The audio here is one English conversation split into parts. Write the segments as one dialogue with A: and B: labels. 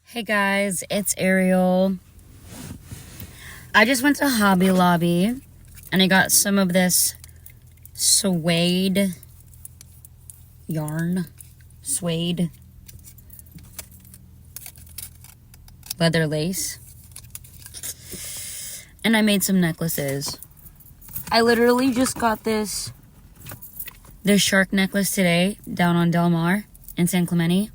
A: Hey guys, it's Ariel. I just went to Hobby Lobby and I got some of this suede leather lace. And I made some necklaces. I literally just got this shark necklace today down on Del Mar in San Clemente.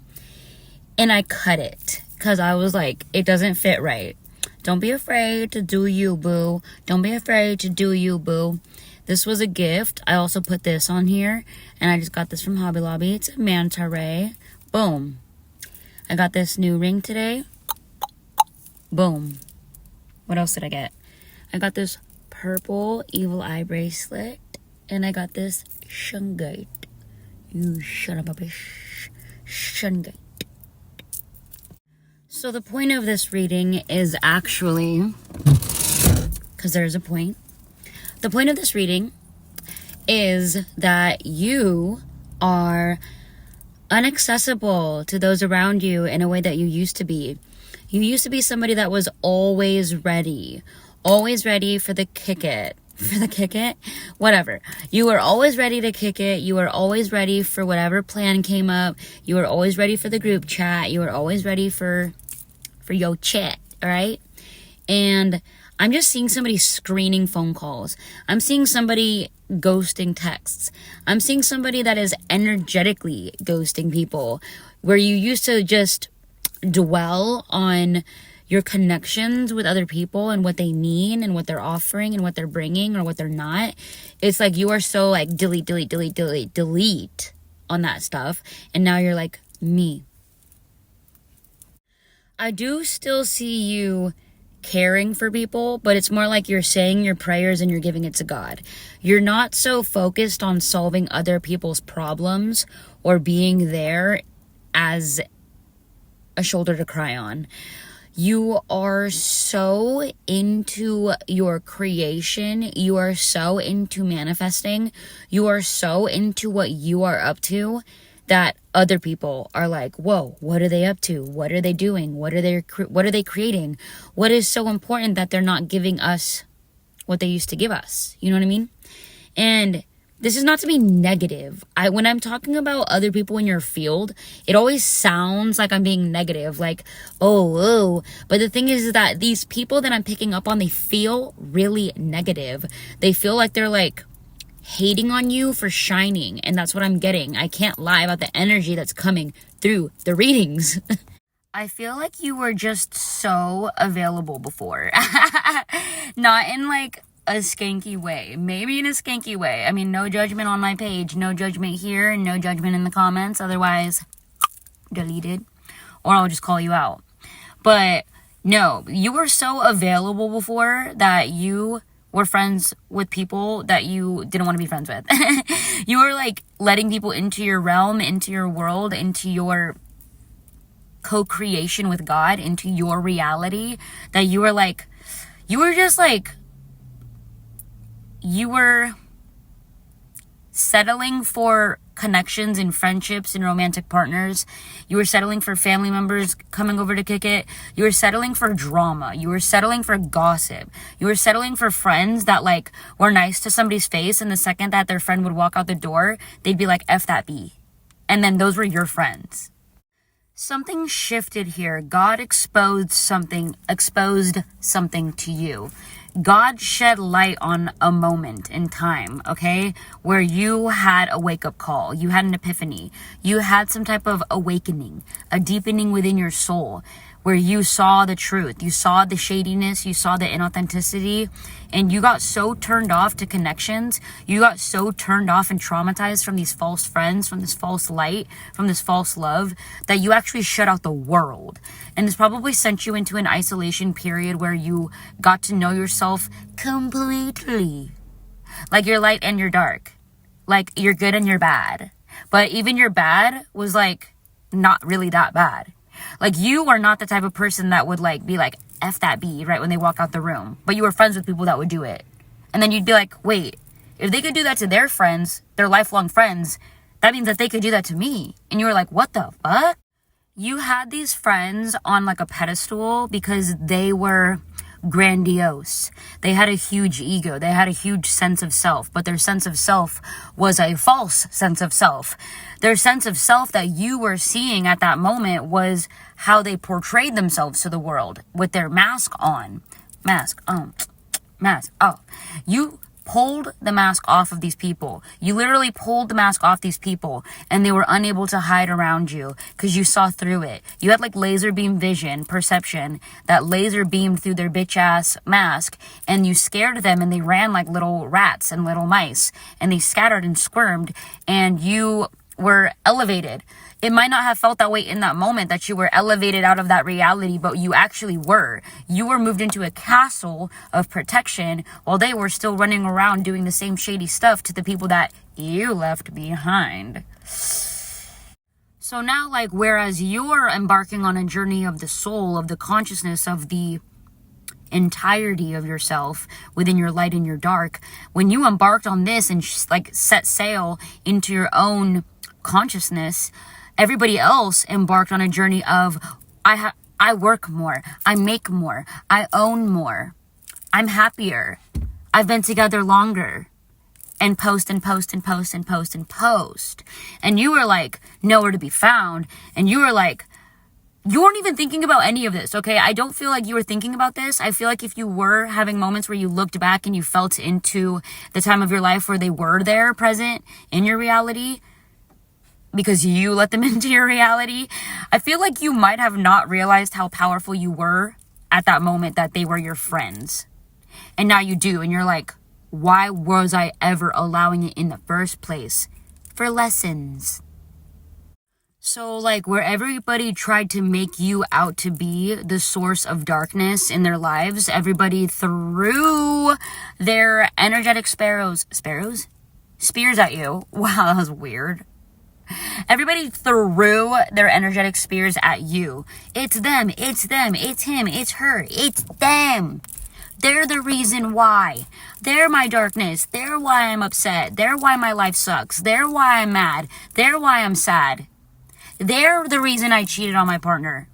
A: And I cut it because I was like, it doesn't fit right. Don't be afraid to do you, boo. Don't be afraid to do you, boo. This was a gift. I also put this on here. And I just got this from Hobby Lobby. It's a manta ray. Boom. I got this new ring today. Boom. What else did I get? I got this purple evil eye bracelet. And I got this shungite. You son of a bitch. Shungite. So the point of this reading is actually, because there's a point. The point of this reading is that you are inaccessible to those around you in a way that you used to be. You used to be somebody that was always ready for the kick it. Whatever. You were always ready to kick it. You were always ready for whatever plan came up. You were always ready for the group chat. You were always ready for your chat, all right? And I'm just seeing somebody screening phone calls. I'm seeing somebody ghosting texts. I'm seeing somebody that is energetically ghosting people, where you used to just dwell on your connections with other people and what they need and what they're offering and what they're bringing or what they're not. It's like you are so like delete on that stuff. And now you're like, me. I do still see you caring for people, but it's more like you're saying your prayers and you're giving it to God. You're not so focused on solving other people's problems or being there as a shoulder to cry on. You are so into your creation. You are so into manifesting. You are so into what you are up to that other people are like, whoa, what are they up to? What are they doing? What are they creating? What is so important that they're not giving us what they used to give us? You know what I mean? And this is not to be negative. When I'm talking about other people in your field, it always sounds like I'm being negative, like, oh. But the thing is that these people that I'm picking up on, they feel really negative. They feel like they're like hating on you for shining. And that's what I'm getting. I can't lie about the energy that's coming through the readings. I feel like you were just so available before. Not in like a skanky way. Maybe in a skanky way. I mean, no judgment on my page. No judgment here and no judgment in the comments. Otherwise, deleted. Or I'll just call you out. But no, you were so available before that you were friends with people that you didn't want to be friends with. You were like letting people into your realm, into your world, into your co-creation with God, into your reality, that you were settling for connections and friendships and romantic partners. You were settling for family members coming over to kick it. You were settling for drama. You were settling for gossip. You were settling for friends that like were nice to somebody's face, and the second that their friend would walk out the door, they'd be like, F that B. And then those were your friends. Something shifted here. God exposed something to you. God shed light on a moment in time, okay, where you had a wake-up call. You had an epiphany. You had some type of awakening, a deepening within your soul, where you saw the truth. You saw the shadiness. You saw the inauthenticity. And you got so turned off to connections. You got so turned off and traumatized from these false friends, from this false light, from this false love, that you actually shut out the world. And this probably sent you into an isolation period where you got to know yourself completely. Like you're light and you're dark. Like you're good and you're bad. But even your bad was like not really that bad. Like you are not the type of person that would like be like, F that B, right, when they walk out the room. But you were friends with people that would do it. And then you'd be like, wait, if they could do that to their friends, their lifelong friends, that means that they could do that to me. And you were like, what the fuck? You had these friends on like a pedestal because they were grandiose. They had a huge ego. They had a huge sense of self, but their sense of self was a false sense of self. Their sense of self that you were seeing at that moment was how they portrayed themselves to the world with their mask on. Mask on. Mask off. You pulled the mask off of these people. You literally pulled the mask off these people, and they were unable to hide around you because you saw through it. You had like laser beam vision, perception, that laser beamed through their bitch ass mask, and you scared them, and they ran like little rats and little mice, and they scattered and squirmed, and you were elevated. It might not have felt that way in that moment that you were elevated out of that reality, but you actually were. You were moved into a castle of protection while they were still running around doing the same shady stuff to the people that you left behind. So now, like, whereas you're embarking on a journey of the soul, of the consciousness, of the entirety of yourself within your light and your dark, when you embarked on this and like set sail into your own consciousness, everybody else embarked on a journey of I work more, I make more, I own more, I'm happier, I've been together longer, and post and post and post and post and post. And you were like nowhere to be found, and you were like, you weren't even thinking about any of this, okay? I don't feel like you were thinking about this. I feel like if you were having moments where you looked back and you felt into the time of your life where they were there present in your reality, because you let them into your reality, I feel like you might have not realized how powerful you were at that moment that they were your friends. And now you do, and you're like, why was I ever allowing it in the first place? For lessons. So like where everybody tried to make you out to be the source of darkness in their lives, everybody threw their energetic spears at you. Wow, that was weird. Everybody threw their energetic spears at you. It's them, it's them, it's him, it's her, it's them. They're the reason why. They're my darkness. They're why I'm upset. They're why my life sucks. They're why I'm mad. They're why I'm sad. They're the reason I cheated on my partner.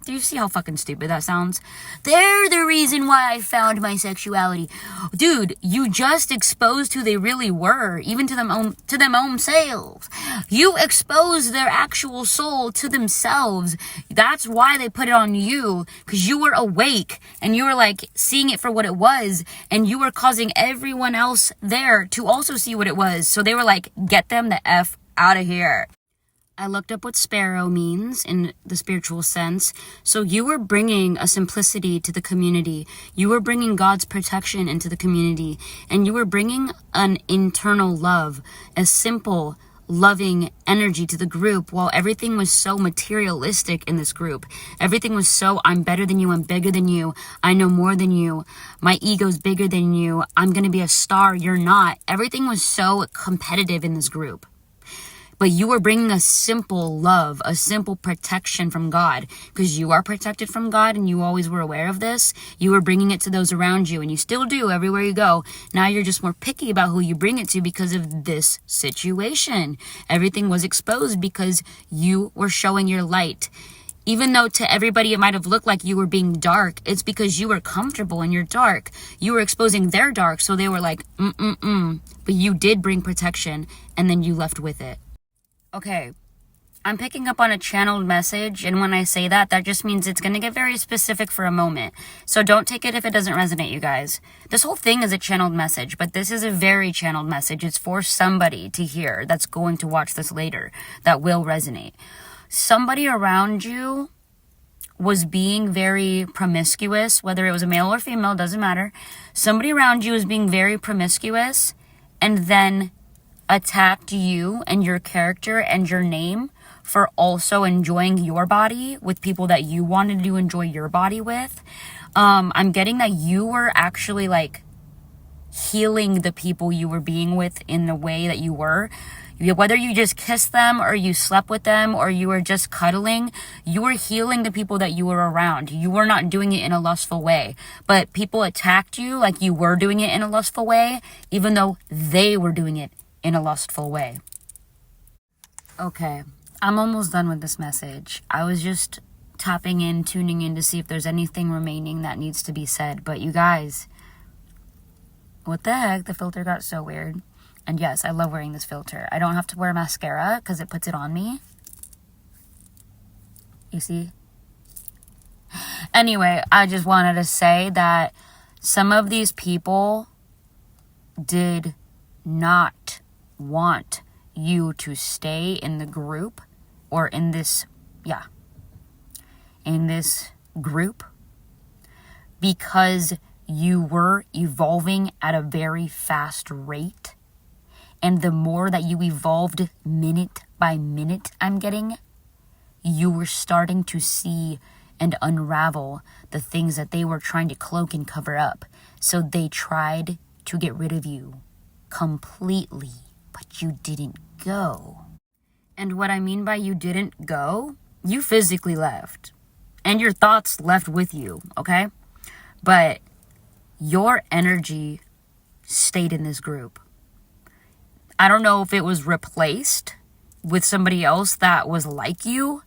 A: Do you see how fucking stupid that sounds? They're the reason why I found my sexuality. Dude, you just exposed who they really were, even to them own selves. You exposed their actual soul to themselves. That's why they put it on you, because you were awake and you were like seeing it for what it was, and you were causing everyone else there to also see what it was. So they were like, get them the F out of here. I looked up what sparrow means in the spiritual sense. So you were bringing a simplicity to the community. You were bringing God's protection into the community. And you were bringing an internal love, a simple, loving energy to the group, while everything was so materialistic in this group. Everything was so, I'm better than you, I'm bigger than you, I know more than you, my ego's bigger than you, I'm gonna be a star, you're not. Everything was so competitive in this group. But you were bringing a simple love, a simple protection from God, because you are protected from God and you always were aware of this. You were bringing it to those around you, and you still do everywhere you go. Now you're just more picky about who you bring it to because of this situation. Everything was exposed because you were showing your light. Even though to everybody it might have looked like you were being dark, it's because you were comfortable in your dark. You were exposing their dark, so they were like, But you did bring protection, and then you left with it. Okay, I'm picking up on a channeled message, and when I say that, that just means it's going to get very specific for a moment. So don't take it if it doesn't resonate, you guys. This whole thing is a channeled message, but this is a very channeled message. It's for somebody to hear that's going to watch this later, that will resonate. Somebody around you was being very promiscuous, whether it was a male or female, doesn't matter. Somebody around you was being very promiscuous, and then attacked you and your character and your name for also enjoying your body with people that you wanted to enjoy your body with. I'm getting that you were actually like healing the people you were being with in the way that you were. Whether you just kissed them or you slept with them or you were just cuddling, you were healing the people that you were around. You were not doing it in a lustful way, but people attacked you like you were doing it in a lustful way, even though they were doing it in a lustful way. Okay, I'm almost done with this message. I was just tapping in, tuning in to see if there's anything remaining that needs to be said. But you guys, what the heck? The filter got so weird. And yes, I love wearing this filter. I don't have to wear mascara because it puts it on me. You see? Anyway, I just wanted to say that some of these people did not want you to stay in the group or in this group because you were evolving at a very fast rate. And the more that you evolved minute by minute, you were starting to see and unravel the things that they were trying to cloak and cover up. So they tried to get rid of you completely, but you didn't go. And what I mean by you didn't go, you physically left. And your thoughts left with you, okay? But your energy stayed in this group. I don't know if it was replaced with somebody else that was like you,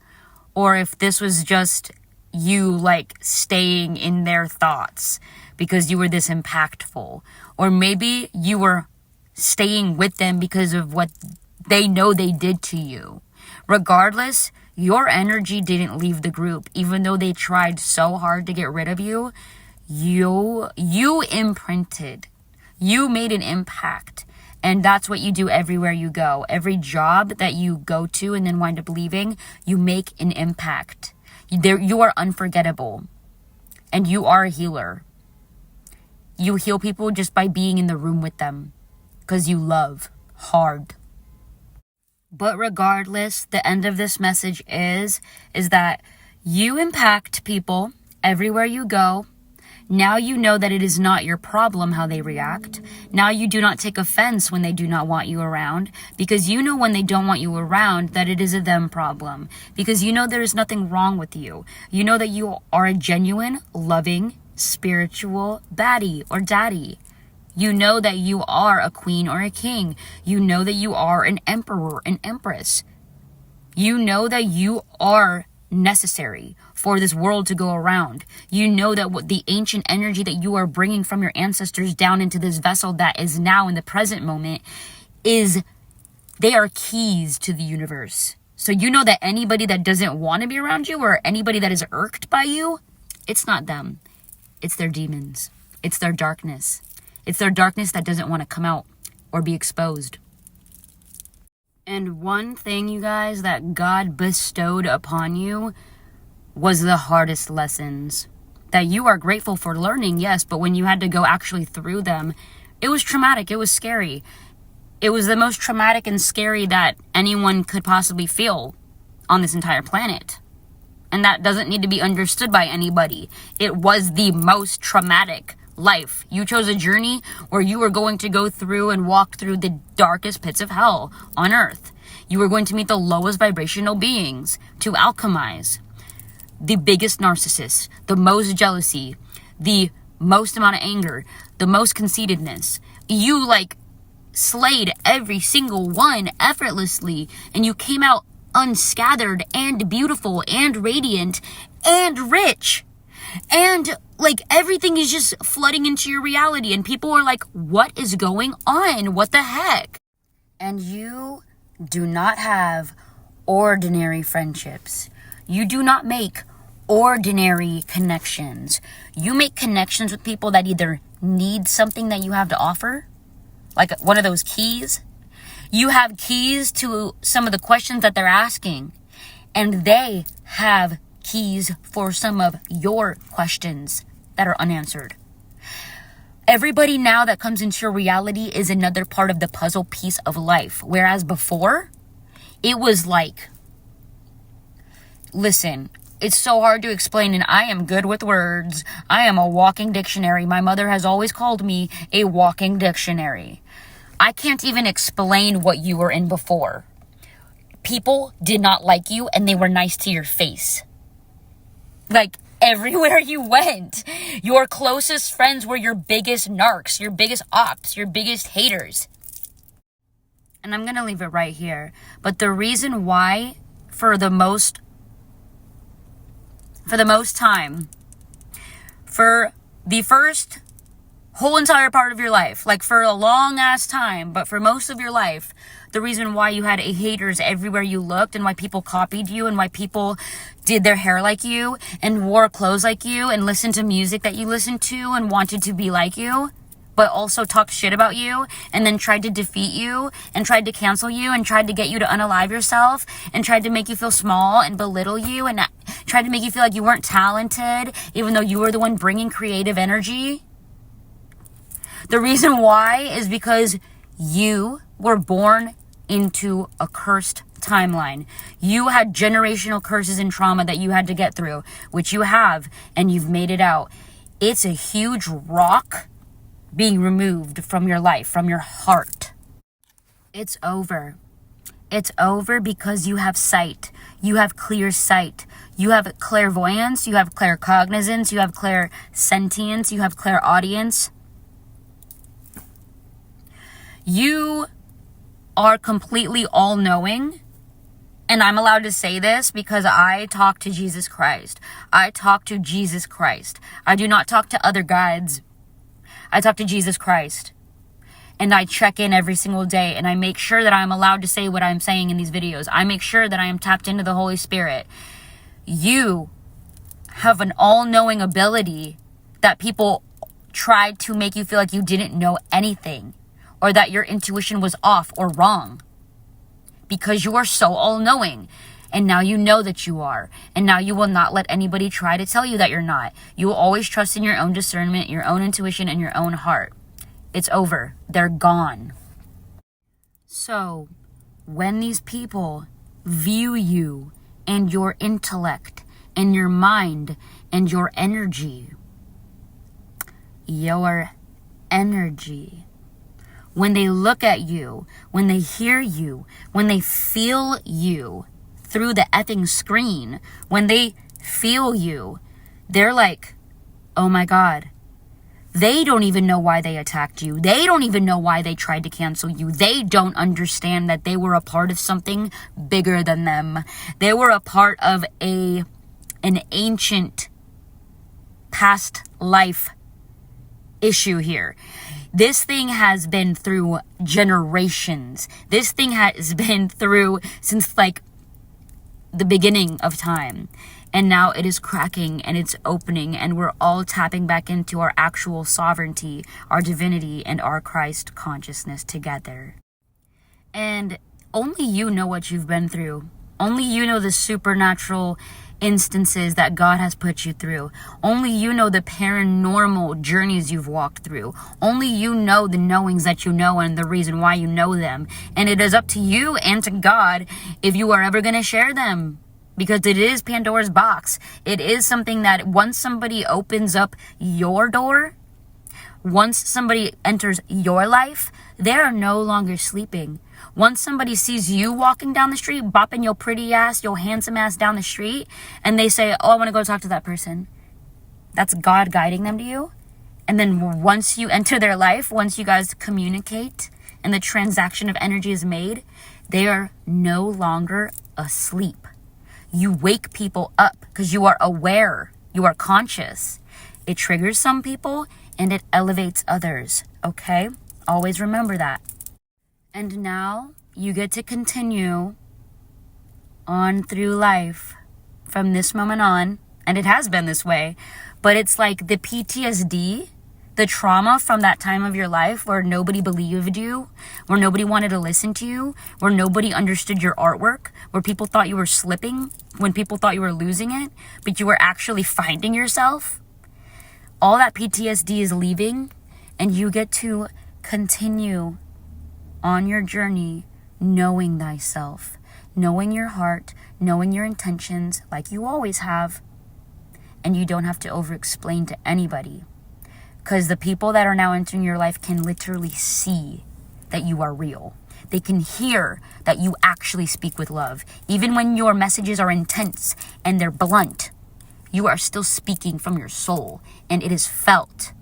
A: or if this was just you like staying in their thoughts because you were this impactful. Or maybe you were staying with them because of what they know they did to you. Regardless, your energy didn't leave the group. Even though they tried so hard to get rid of you, you imprinted. You made an impact. And that's what you do everywhere you go. Every job that you go to and then wind up leaving, you make an impact. You are unforgettable. And you are a healer. You heal people just by being in the room with them. Because you love hard. But regardless, the end of this message is that you impact people everywhere you go. Now you know that it is not your problem how they react. Now you do not take offense when they do not want you around, because you know when they don't want you around that it is a them problem, because you know there is nothing wrong with you. You know that you are a genuine, loving, spiritual baddie or daddy. You know that you are a queen or a king. You know that you are an emperor, an empress. You know that you are necessary for this world to go around. You know that what the ancient energy that you are bringing from your ancestors down into this vessel that is now in the present moment they are keys to the universe. So you know that anybody that doesn't want to be around you or anybody that is irked by you, it's not them. It's their demons. It's their darkness. It's their darkness that doesn't want to come out or be exposed. And one thing, you guys, that God bestowed upon you was the hardest lessons that you are grateful for learning, yes, but when you had to go actually through them, it was traumatic. It was scary. It was the most traumatic and scary that anyone could possibly feel on this entire planet. And that doesn't need to be understood by anybody. It was the most traumatic life. You chose a journey where you were going to go through and walk through the darkest pits of hell on earth. You were going to meet the lowest vibrational beings to alchemize. The biggest narcissists, the most jealousy, the most amount of anger, the most conceitedness. You slayed every single one effortlessly, and you came out unscattered and beautiful and radiant and rich. And everything is just flooding into your reality, and people are like, what is going on? What the heck? And you do not have ordinary friendships. You do not make ordinary connections. You make connections with people that either need something that you have to offer, like one of those keys. You have keys to some of the questions that they're asking, and they have keys for some of your questions that are unanswered. Everybody now that comes into your reality is another part of the puzzle piece of life. Whereas before, it was listen, it's so hard to explain, and I am good with words. I am a walking dictionary. My mother has always called me a walking dictionary. I can't even explain what you were in before. People did not like you, and they were nice to your face. Everywhere you went, your closest friends were your biggest narcs, your biggest ops, your biggest haters. And I'm going to leave it right here. But the reason why for the most time, for the first whole entire part of your life, like for a long ass time, but for most of your life, the reason why you had haters everywhere you looked, and why people copied you, and why people did their hair like you, and wore clothes like you, and listened to music that you listened to, and wanted to be like you, but also talked shit about you, and then tried to defeat you, and tried to cancel you, and tried to get you to unalive yourself, and tried to make you feel small, and belittle you, and tried to make you feel like you weren't talented, even though you were the one bringing creative energy. The reason why is because you were born into a cursed timeline. You had generational curses and trauma that you had to get through, which you have, and you've made it out. It's a huge rock being removed from your life, from your heart. It's over. It's over because you have sight. You have clear sight. You have clairvoyance. You have claircognizance. You have clairsentience. You have clairaudience. You are completely all-knowing, and I'm allowed to say this because I talk to Jesus Christ. I talk to Jesus Christ. I do not talk to other guides. I talk to Jesus Christ, and I check in every single day, and I make sure that I'm allowed to say what I'm saying in these videos. I make sure that I am tapped into the Holy Spirit. You have an all-knowing ability that people tried to make you feel like you didn't know anything, or that your intuition was off or wrong, because you are so all-knowing. And now you know that you are. And now you will not let anybody try to tell you that you're not. You will always trust in your own discernment, your own intuition, and your own heart. It's over. They're gone. So, when these people view you and your intellect and your mind and your energy, when they look at you, when they hear you, when they feel you through the effing screen, when they feel you, they're like, oh my God. They don't even know why they attacked you. They don't even know why they tried to cancel you. They don't understand that they were a part of something bigger than them. They were a part of an ancient past life issue here. This thing has been through generations. This thing has been through since like the beginning of time. And now it is cracking and it's opening, and we're all tapping back into our actual sovereignty, our divinity, and our Christ consciousness together. And only you know what you've been through. Only you know the supernatural instances that God has put you through. Only you know the paranormal journeys you've walked through. Only you know the knowings that you know and the reason why you know them. And it is up to you and to God if you are ever going to share them. Because it is Pandora's box. It is something that once somebody opens up your door, once somebody enters your life, they are no longer sleeping. Once somebody sees you walking down the street, bopping your pretty ass, your handsome ass down the street, and they say, oh, I want to go talk to that person. That's God guiding them to you. And then once you enter their life, once you guys communicate and the transaction of energy is made, they are no longer asleep. You wake people up because you are aware. You are conscious. It triggers some people and it elevates others. Okay? Always remember that. And now you get to continue on through life from this moment on. And it has been this way. But it's like the PTSD, the trauma from that time of your life where nobody believed you, where nobody wanted to listen to you, where nobody understood your artwork, where people thought you were slipping, when people thought you were losing it, but you were actually finding yourself. All that PTSD is leaving, and you get to continue on your journey knowing thyself, knowing your heart, knowing your intentions like you always have, and you don't have to over-explain to anybody. Because the people that are now entering your life can literally see that you are real. They can hear that you actually speak with love. Even when your messages are intense and they're blunt, you are still speaking from your soul, and it is felt.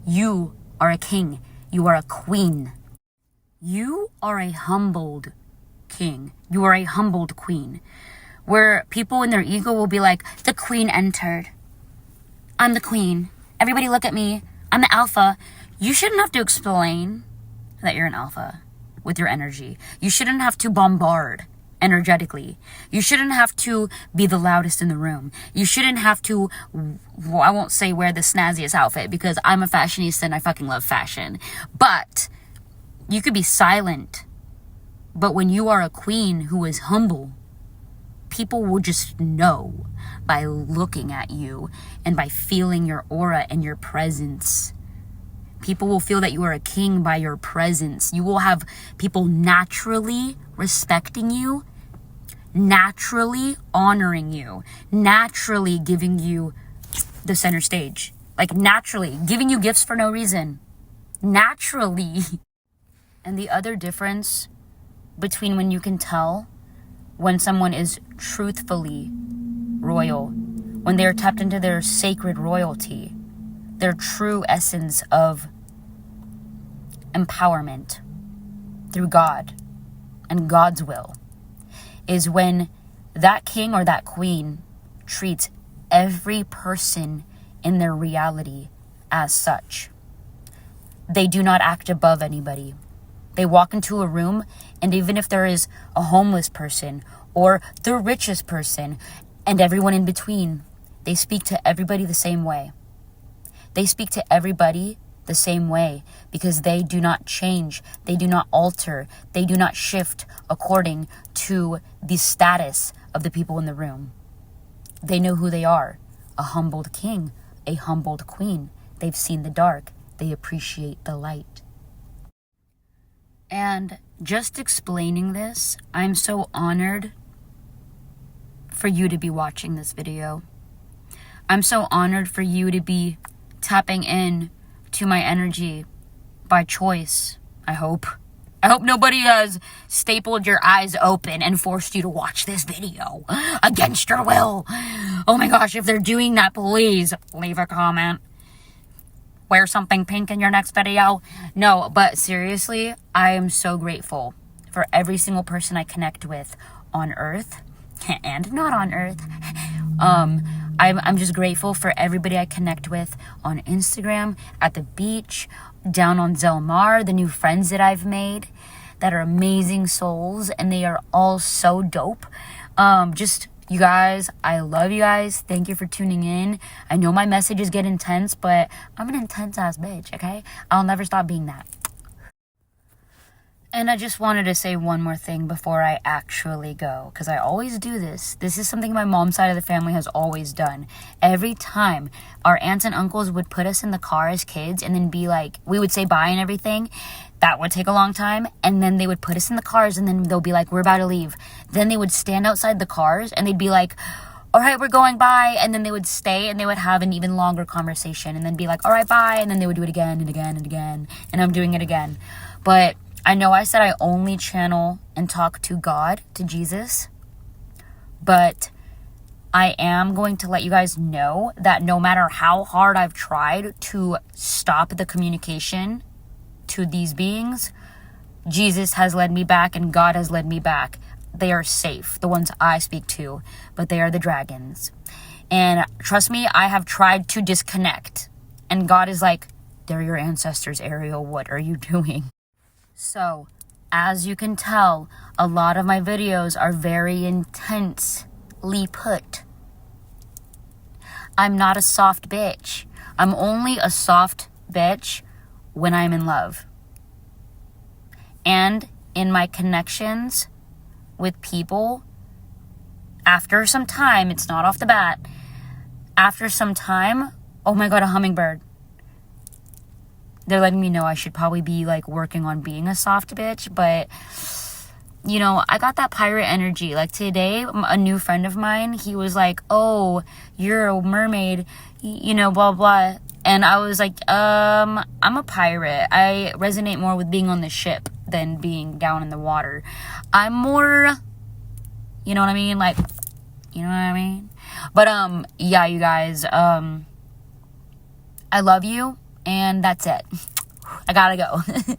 A: You are a king. You are a queen. You are a humbled king. You are a humbled queen. where people in their ego will be like, the queen entered. I'm the queen. Everybody look at me. I'm the alpha. You shouldn't have to explain that you're an alpha with your energy. You shouldn't have to bombard energetically. You shouldn't have to be the loudest in the room. You shouldn't have to, well, I won't say wear the snazziest outfit because I'm a fashionista and I fucking love fashion. But you could be silent. But when you are a queen who is humble, people will just know by looking at you and by feeling your aura and your presence. People will feel that you are a king by your presence. You will have people naturally respecting you, naturally honoring you, naturally giving you the center stage. Like naturally giving you gifts for no reason. Naturally. And the other difference between when you can tell when someone is truthfully royal, when they are tapped into their sacred royalty, their true essence of empowerment through God and God's will, is when that king or that queen treats every person in their reality as such. They do not act above anybody. They walk into a room, and even if there is a homeless person or the richest person and everyone in between, they speak to everybody the same way. They speak to everybody the same way because they do not change. They do not alter. They do not shift according to the status of the people in the room. They know who they are. A humbled king, a humbled queen. They've seen the dark. They appreciate the light. And just explaining this, I'm so honored for you to be watching this video. I'm so honored for you to be tapping in to my energy by choice, I hope. I hope nobody has stapled your eyes open and forced you to watch this video against your will. Oh my gosh, if they're doing that, please leave a comment. Wear something pink in your next video. No, but seriously, I am so grateful for every single person I connect with on Earth and not on Earth. I'm just grateful for everybody I connect with on Instagram, at the beach, down on Zelmar, the new friends that I've made that are amazing souls, and they are all so dope. You guys, I love you guys. Thank you for tuning in. I know my messages get intense, but I'm an intense ass bitch, okay? I'll never stop being that. And I just wanted to say one more thing before I actually go, because I always do this. This is something my mom's side of the family has always done. Every time our aunts and uncles would put us in the car as kids and then be like, we would say bye and everything. That would take a long time. And then they would put us in the cars and then they'll be like, we're about to leave. Then they would stand outside the cars and they'd be like, all right, we're going, bye. And then they would stay and they would have an even longer conversation and then be like, all right, bye. And then they would do it again and again and again. And I'm doing it again. But I know I said I only channel and talk to God, to Jesus, but I am going to let you guys know that no matter how hard I've tried to stop the communication to these beings, Jesus has led me back and God has led me back. They are safe, the ones I speak to, but they are the dragons. And trust me, I have tried to disconnect. And God is like, they're your ancestors, Ariel. What are you doing? So, as you can tell, a lot of my videos are very intensely put. I'm not a soft bitch. I'm only a soft bitch when I'm in love. And in my connections with people, after some time, it's not off the bat, after some time, oh my God, a hummingbird. They're letting me know I should probably be like working on being a soft bitch, but you know, I got that pirate energy. Like today, a new friend of mine, he was like, oh, you're a mermaid, you know, blah, blah. And I was like, I'm a pirate. I resonate more with being on the ship than being down in the water. I'm more, you know what I mean? Like, you know what I mean? But, yeah, you guys, I love you. And that's it. I gotta go.